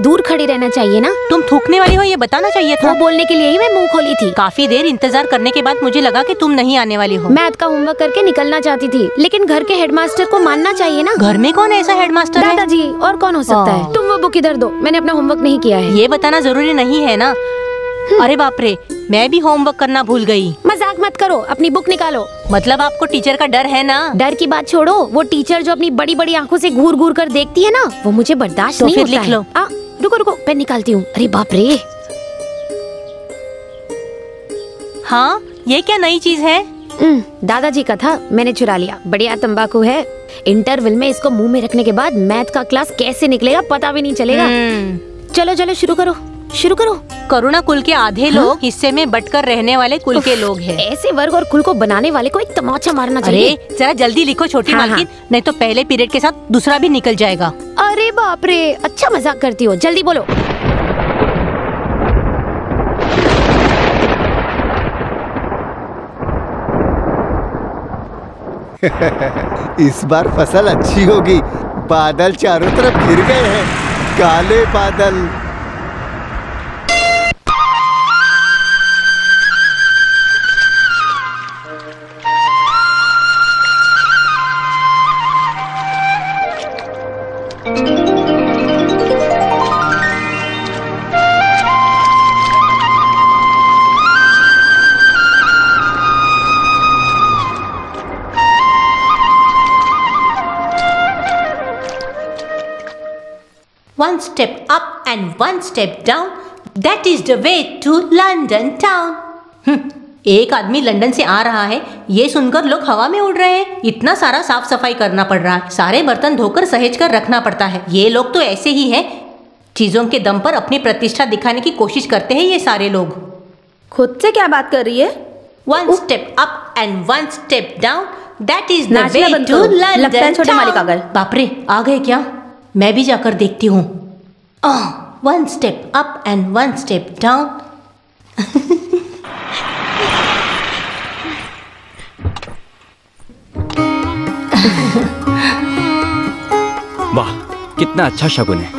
दूर खड़ी रहना चाहिए ना। तुम थूकने वाली हो ये बताना चाहिए था। वो बोलने के लिए ही मैं मुंह खोली थी। काफी देर इंतजार करने के बाद मुझे लगा कि तुम नहीं आने वाली हो। मैथ का होमवर्क करके निकलना चाहती थी, लेकिन घर के हेडमास्टर को मानना चाहिए ना। घर में कौन ऐसा हेडमास्टर है? दादाजी, और कौन हो सकता है? तुम वो बुक इधर दो, मैंने अपना होमवर्क नहीं किया है। ये बताना जरूरी नहीं है ना। अरे बाप रे, मैं भी होमवर्क करना भूल गई। मजाक मत करो, अपनी बुक निकालो। मतलब आपको टीचर का डर है ना? डर की बात छोड़ो, वो टीचर जो अपनी बड़ी बड़ी आंखों से घूर घूर कर देखती है ना, वो मुझे बर्दाश्त नहीं होता है। लिख लो। रुको रुको, पेन निकालती हूँ। अरे बाप रे। हाँ, ये क्या नई चीज है? दादाजी का था, मैंने चुरा लिया। बढ़िया तंबाकू है। इंटरवल में इसको मुंह में रखने के बाद मैथ का क्लास कैसे निकलेगा पता भी नहीं चलेगा। चलो चलो शुरू करो, शुरू करो। करुणा कुल के आधे लोग हिस्से में बटकर रहने वाले कुल के लोग हैं। ऐसे वर्ग और कुल को बनाने वाले को एक तमाचा मारना चाहिए। अरे जरा जल्दी लिखो छोटी मालकिन, नहीं तो पहले पीरियड के साथ दूसरा भी निकल जाएगा। अरे बाप रे, अच्छा मजाक करती हो, जल्दी बोलो। इस बार फसल अच्छी होगी। बादल चारों तरफ घिर गए हैं, काले बादल। One step up and one step down, that is the way to London town। एक आदमी लंदन से आ रहा है, ये सुनकर लोग हवा में उड़ रहे हैं। इतना सारा साफ सफाई करना पड़ रहा है, सारे बर्तन धोकर सहेज कर रखना पड़ता है। ये लोग तो ऐसे ही हैं, चीजों के दम पर अपनी प्रतिष्ठा दिखाने की कोशिश करते हैं ये सारे लोग। खुद से क्या बात कर रही है? One step up and one step down, that is the way to London छोटे मालिक आ गए। बाप रे, आ गए क्या? मैं भी जाकर देखती हूँ। One step up and one step down। वाह, कितना अच्छा शगुन है।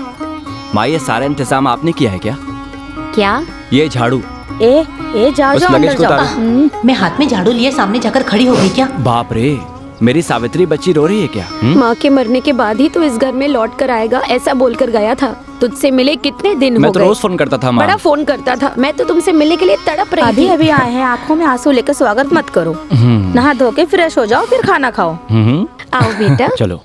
माँ, ये सारा इंतजाम आपने किया है क्या? क्या? ये झाड़ू। ए जाओ जाओ अंदर जाओ। मैं हाथ में झाड़ू लिए सामने जाकर खड़ी हो गई क्या? बाप रे, मेरी सावित्री बच्ची रो रही है क्या? माँ के मरने के बाद ही तो इस घर में लौट कर आएगा, ऐसा बोलकर गया था। तुझसे मिले कितने दिन हो गए? मैं तो रोज फोन करता था माँ। बड़ा फोन करता था, मैं तो तुमसे मिलने के लिए तड़प रही थी। अभी आए हैं, आंखों में आंसू लेकर स्वागत मत करो। नहा धो के फ्रेश हो जाओ, फिर खाना खाओ। आओ बेटा। चलो।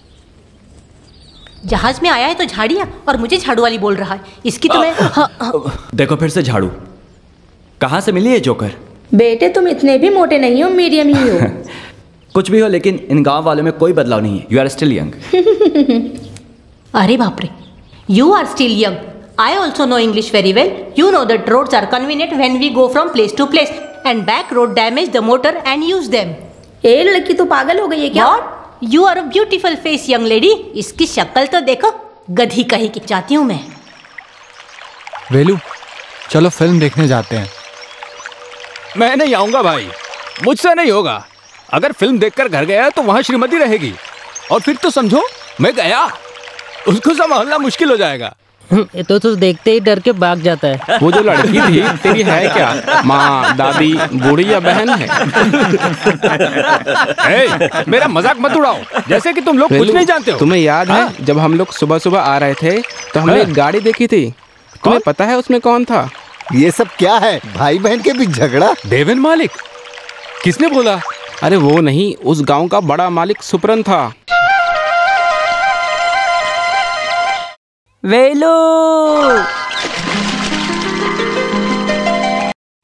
जहाज में आया है तो झाड़िया, और मुझे झाड़ू वाली बोल रहा है। इसकी तो मैं देखो फिर से झाड़ू। कहाँ से मिली है जोकर? बेटे तुम इतने भी मोटे नहीं हो, मीडियम ही हो। कुछ भी हो, लेकिन इन गांव वालों में कोई बदलाव नहीं है। You are still young. अरे बाप रे, you are still young. I also know English very well. You know that roads are convenient when we go from place to place and back road damage the motor and use them. ए लड़की तो पागल हो गई है क्या? You are a beautiful face young lady. इसकी शक्ल तो देखो, गधी कहीं की। चाहती हूँ मैं। वेलू, चलो फिल्म देखने जाते हैं। मैं नहीं आऊंगा भाई, मुझसे नहीं होगा। अगर फिल्म देखकर घर गया तो वहां श्रीमती रहेगी, और फिर तो समझो मैं गया, उसको संभालना मुश्किल हो जाएगा। ये तो देखते ही डर के भाग जाता है। वो जो लड़की थी तेरी है क्या? माँ, दादी, बूढ़ी या बहन है? मेरा मजाक मत उड़ाओ, जैसे कि तुम लोग कुछ नहीं जानते हो। तुम्हें याद है जब हम लोग सुबह सुबह आ रहे थे तो हमने एक गाड़ी देखी थी? तुम्हें पता है उसमें कौन था? ये सब क्या है? भाई बहन के बीच झगड़ा? देवेन मालिक? किसने बोला? अरे वो नहीं, उस गांव का बड़ा मालिक सुपरन था। वेलू,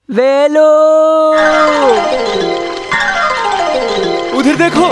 वेलू, उधर देखो।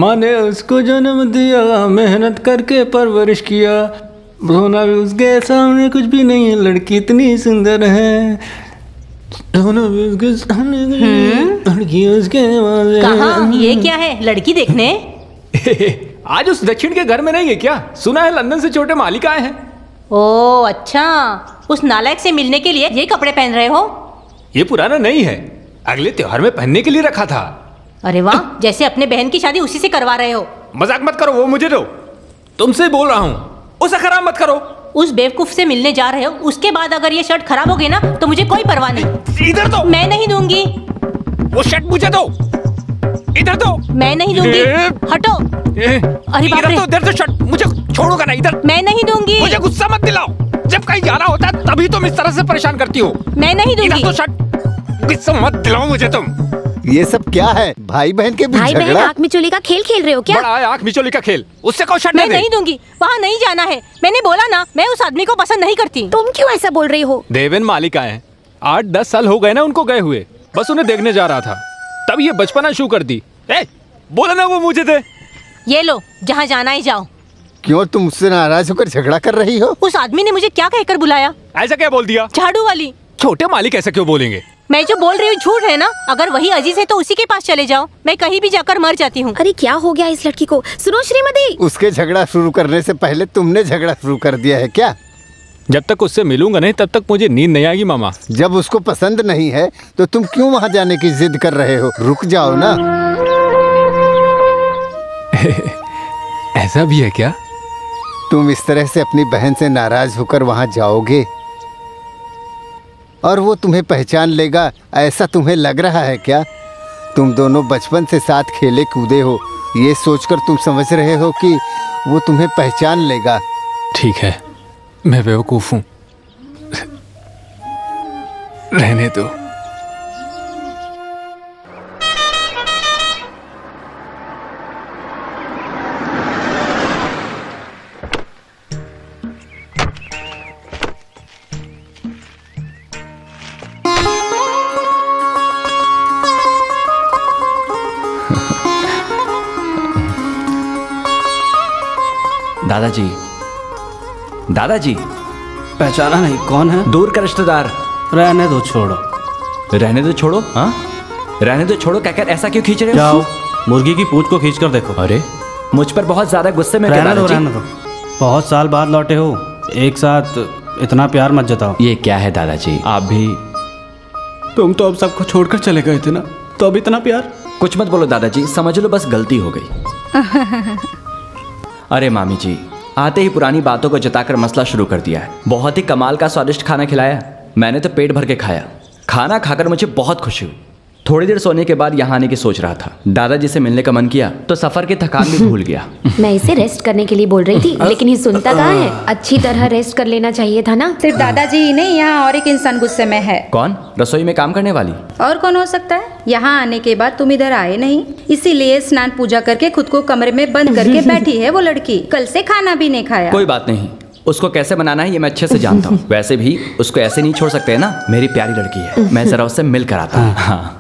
माँ ने उसको जन्म दिया, मेहनत करके परवरिश किया, रोना भी उसके सामने कुछ भी नहीं है, लड़की इतनी सुंदर है, रोना भी उसके सामने कुछ नहीं है, लड़की उसके कहाँ? ये क्या है? लड़की देखने? आज उस दक्षिण के घर में नहीं है क्या? सुना है लंदन से छोटे मालिक आए हैं। ओ अच्छा, उस नालायक से मिलने के लिए ये कपड़े पहन रहे हो? ये पुराना नहीं है, अगले त्योहार में पहनने के लिए रखा था। अरे वाह, जैसे अपने बहन की शादी उसी से करवा रहे हो। मजाक मत करो, वो मुझे दो, तुमसे बोल रहा हूँ, उसे खराब मत करो। उस बेवकूफ से मिलने जा रहे हो, उसके बाद अगर ये शर्ट खराब हो गई ना तो मुझे कोई परवाह नहीं। इधर दो। मैं नहीं दूंगी। वो शर्ट मुझे दो, इधर दो। मैं नहीं दूंगी, हटो। अरे बाप रे, इधर दो शर्ट, मुझे छोड़ोगा ना, इधर। मैं नहीं दूंगी। मुझे गुस्सा मत दिलाओ, जब कहीं जाना होता है तभी तुम इस तरह से परेशान करती हो। मैं नहीं दूंगी। इधर दो शर्ट, गुस्सा मत दिलाओ मुझे तुम। ये सब क्या है? भाई बहन के बीच भाई बहन झगड़ा? आँख मिचोली का खेल खेल रहे हो क्या? बड़ा है आँख मिचोली का खेल, उससे कहो शर्ट मैं नहीं दूंगी, वहाँ नहीं जाना है। मैंने बोला ना, मैं उस आदमी को पसंद नहीं करती। तुम क्यों ऐसा बोल रही हो? देवेन मालिक आए हैं, 8-10 साल हो गए ना उनको गए हुए, बस उन्हें देखने जा रहा था, तब ये बचपना शुरू कर दी। बोला ना वो मुझे दे। ये लो, जहाँ जाना है जाओ। क्यों तुम मुझसे नाराज होकर झगड़ा कर रही हो? उस आदमी ने मुझे क्या कहकर बुलाया? ऐसा क्या बोल दिया? झाड़ू वाली। छोटे मालिक ऐसा क्यों बोलेंगे? मैं जो बोल रही हूँ झूठ है ना? अगर वही अजीज है तो उसी के पास चले जाओ, मैं कहीं भी जाकर मर जाती हूँ। अरे क्या हो गया इस लड़की को? सुनो श्रीमती, उसके झगड़ा शुरू करने से पहले तुमने झगड़ा शुरू कर दिया है क्या? जब तक उससे मिलूंगा नहीं तब तक मुझे नींद नहीं आएगी मामा। जब उसको पसंद नहीं है तो तुम क्यों वहाँ जाने की जिद कर रहे हो? रुक जाओ ना। ऐसा भी है क्या? तुम इस तरह से अपनी बहन से नाराज होकर वहाँ जाओगे और वो तुम्हें पहचान लेगा, ऐसा तुम्हें लग रहा है क्या? तुम दोनों बचपन से साथ खेले कूदे हो, ये सोचकर तुम समझ रहे हो कि वो तुम्हें पहचान लेगा। ठीक है, मैं बेवकूफ हूँ, रहने दो। दादाजी, दादाजी। पहचाना नहीं? कौन है? दूर का रिश्तेदार। रहने दो, छोड़ो। रहने दो छोड़ो? हाँ, रहने दो छोड़ो कहकर ऐसा क्यों खींच रहे हो? जाओ, मुर्गी की पूंछ को खींच कर देखो। अरे मुझ पर बहुत ज्यादा गुस्से में। रहने दो, रहने दो। बहुत साल बाद लौटे हो, एक साथ इतना प्यार मत जताओ। ये क्या है दादाजी, आप भी? तुम तो अब सबको छोड़कर चले गए थे ना, तो अब इतना प्यार? कुछ मत बोलो दादाजी, समझ लो बस गलती हो गई। अरे मामी जी, आते ही पुरानी बातों को जताकर मसला शुरू कर दिया है। बहुत ही कमाल का स्वादिष्ट खाना खिलाया, मैंने तो पेट भर के खाया। खाना खाकर मुझे बहुत खुशी हुई। थोड़ी देर सोने के बाद यहाँ आने की सोच रहा था, दादाजी से मिलने का मन किया तो सफर की थकान भी भूल गया। मैं इसे रेस्ट करने के लिए बोल रही थी, लेकिन ये सुनता कहाँ है? अच्छी तरह रेस्ट कर लेना चाहिए था ना। सिर्फ दादाजी ही नहीं, यहाँ और एक इंसान गुस्से में है। कौन? रसोई में काम करने वाली? और कौन हो सकता है? यहाँ आने के बाद तुम इधर आए नहीं, इसीलिए स्नान पूजा करके खुद को कमरे में बंद करके बैठी है वो लड़की। कल से खाना भी नहीं खाया। कोई बात नहीं, उसको कैसे बनाना है ये मैं अच्छे से जानता हूँ। वैसे भी उसको ऐसे नहीं छोड़ सकते है ना, मेरी प्यारी लड़की है, मैं जरा उससे मिल कर आता हूँ। हाँ